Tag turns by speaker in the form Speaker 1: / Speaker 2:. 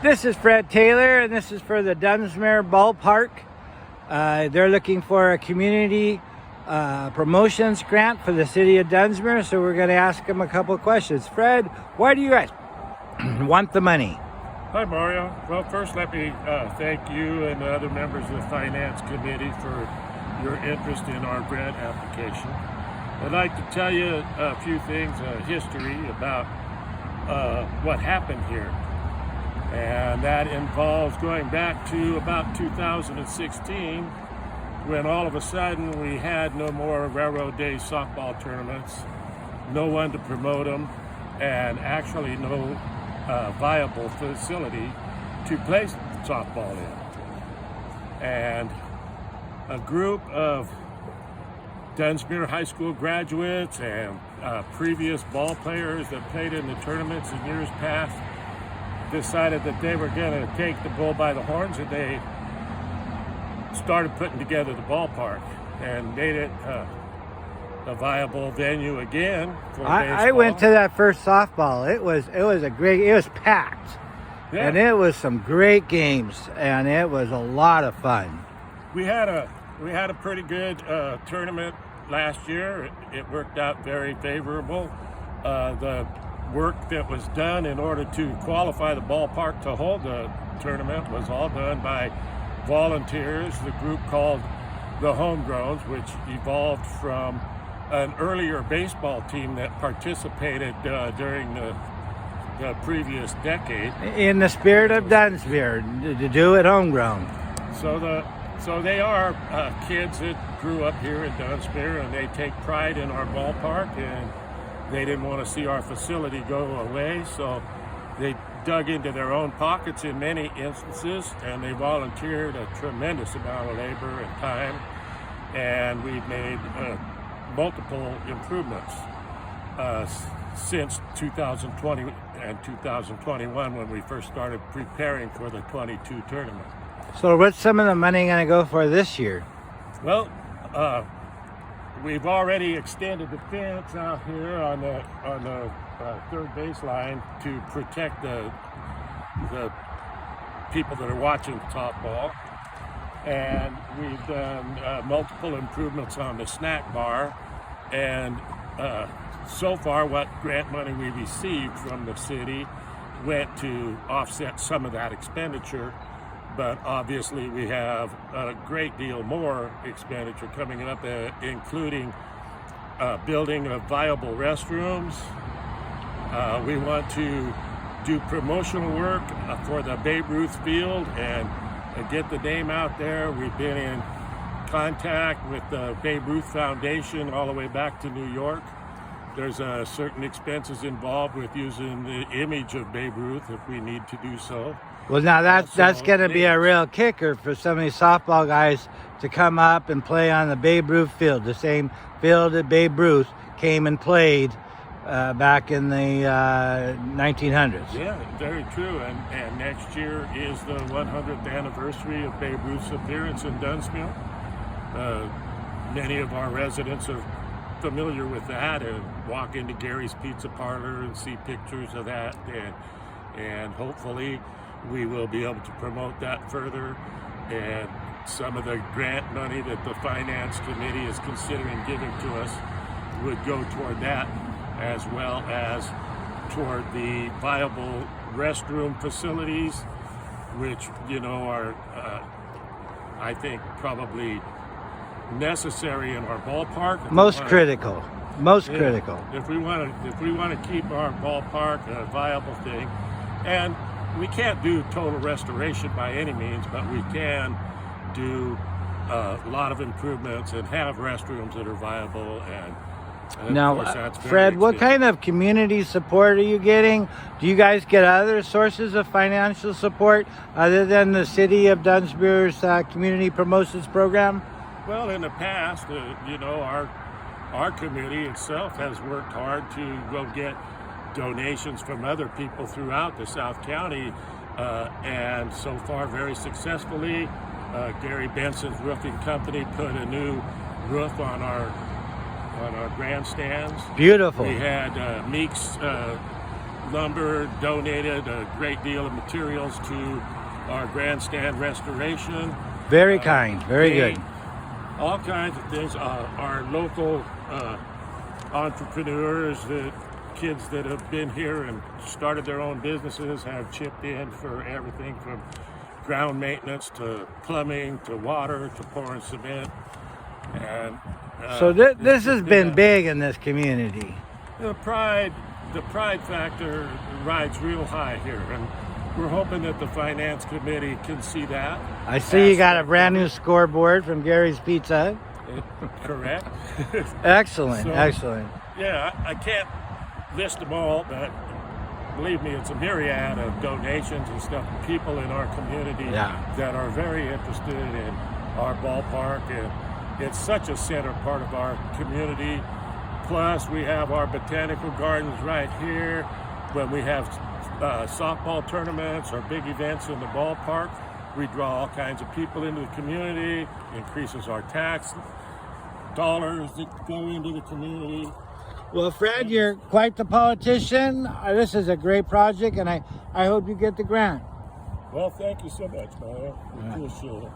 Speaker 1: This is Fred Taylor, and this is for the Dunsmuir Ballpark. They're looking for a community promotions grant for the city of Dunsmuir, so we're going to ask them a couple of questions. Fred, why do you guys want the money?
Speaker 2: Hi, Mario. Well, first let me thank you and the other members of the Finance Committee for your interest in our grant application. I'd like to tell you a few things, history about what happened here. And that involves going back to about 2016, when all of a sudden we had no more Railroad Day softball tournaments, no one to promote them, and actually no viable facility to play softball in. And a group of Dunsmuir High School graduates and previous ball players that played in the tournaments in years past decided that they were going to take the bull by the horns, and they started putting together the ballpark and made it a viable venue again for baseball.
Speaker 1: I went to that first softball. It was packed.
Speaker 2: Yeah.
Speaker 1: And it was some great games, and it was a lot of fun.
Speaker 2: We had a pretty good tournament last year. It worked out very favorable. The work that was done in order to qualify the ballpark to hold the tournament was all done by volunteers, the group called the Homegrowns, which evolved from an earlier baseball team that participated during the previous decade.
Speaker 1: In the spirit of Dunsmuir, to do it homegrown.
Speaker 2: So they are kids that grew up here in Dunsmuir, and they take pride in our ballpark, and they didn't want to see our facility go away, so they dug into their own pockets in many instances, and they volunteered a tremendous amount of labor and time, and we've made multiple improvements since 2020 and 2021, when we first started preparing for the 22 tournament.
Speaker 1: So what's some of the money going to go for this year?
Speaker 2: Well, we've already extended the fence out here on the third baseline to protect the people that are watching softball, and we've done multiple improvements on the snack bar, and so far what grant money we received from the city went to offset some of that expenditure. But obviously we have a great deal more expenditure coming up, including building of viable restrooms. We want to do promotional work for the Babe Ruth field and get the name out there. We've been in contact with the Babe Ruth Foundation all the way back to New York. There's certain expenses involved with using the image of Babe Ruth if we need to do so.
Speaker 1: Well, now that's going to be a real kicker for some of these softball guys to come up and play on the Babe Ruth field, the same field that Babe Ruth came and played back in the 1900s.
Speaker 2: Yeah, very true. And next year is the 100th anniversary of Babe Ruth's appearance in Dunsmuir. Many of our residents are familiar with that and walk into Gary's Pizza Parlor and see pictures of that, and hopefully we will be able to promote that further, and some of the grant money that the Finance Committee is considering giving to us would go toward that, as well as toward the viable restroom facilities, which, are, I think, probably necessary in our ballpark.
Speaker 1: Most critical.
Speaker 2: If we want to keep our ballpark a viable thing, and we can't do total restoration by any means, but we can do a lot of improvements and have restrooms that are viable. And
Speaker 1: now,
Speaker 2: of course, that's
Speaker 1: Fred, what kind of community support are you getting? Do you guys get other sources of financial support other than the City of Dunsmuir's Community Promotions Program?
Speaker 2: Well, in the past, our community itself has worked hard to go get donations from other people throughout the South County, and so far very successfully. Gary Benson's roofing company put a new roof on our grandstands.
Speaker 1: Beautiful.
Speaker 2: We had Meeks Lumber donated a great deal of materials to our grandstand restoration.
Speaker 1: Very kind. Very good.
Speaker 2: All kinds of things. Our local entrepreneurs, the kids that have been here and started their own businesses, have chipped in for everything from ground maintenance to plumbing to water to pouring cement. And
Speaker 1: So this has been big in this community.
Speaker 2: the pride factor rides real high here, and we're hoping that the finance committee can see that.
Speaker 1: I see you got a brand new scoreboard from Gary's Pizza.
Speaker 2: Correct.
Speaker 1: Excellent,
Speaker 2: So-
Speaker 1: excellent.
Speaker 2: Yeah, I can't list them all, but believe me, it's a myriad of donations and stuff from people in our community that are very interested in our ballpark, and it's such a center part of our community. Plus, we have our botanical gardens right here. When we have softball tournaments or big events in the ballpark, we draw all kinds of people into the community, increases our tax dollars that go into the community.
Speaker 1: Well, Fred, you're quite the politician. This is a great project, and I hope you get the grant.
Speaker 2: Well, thank you so much, Mario. Appreciate it.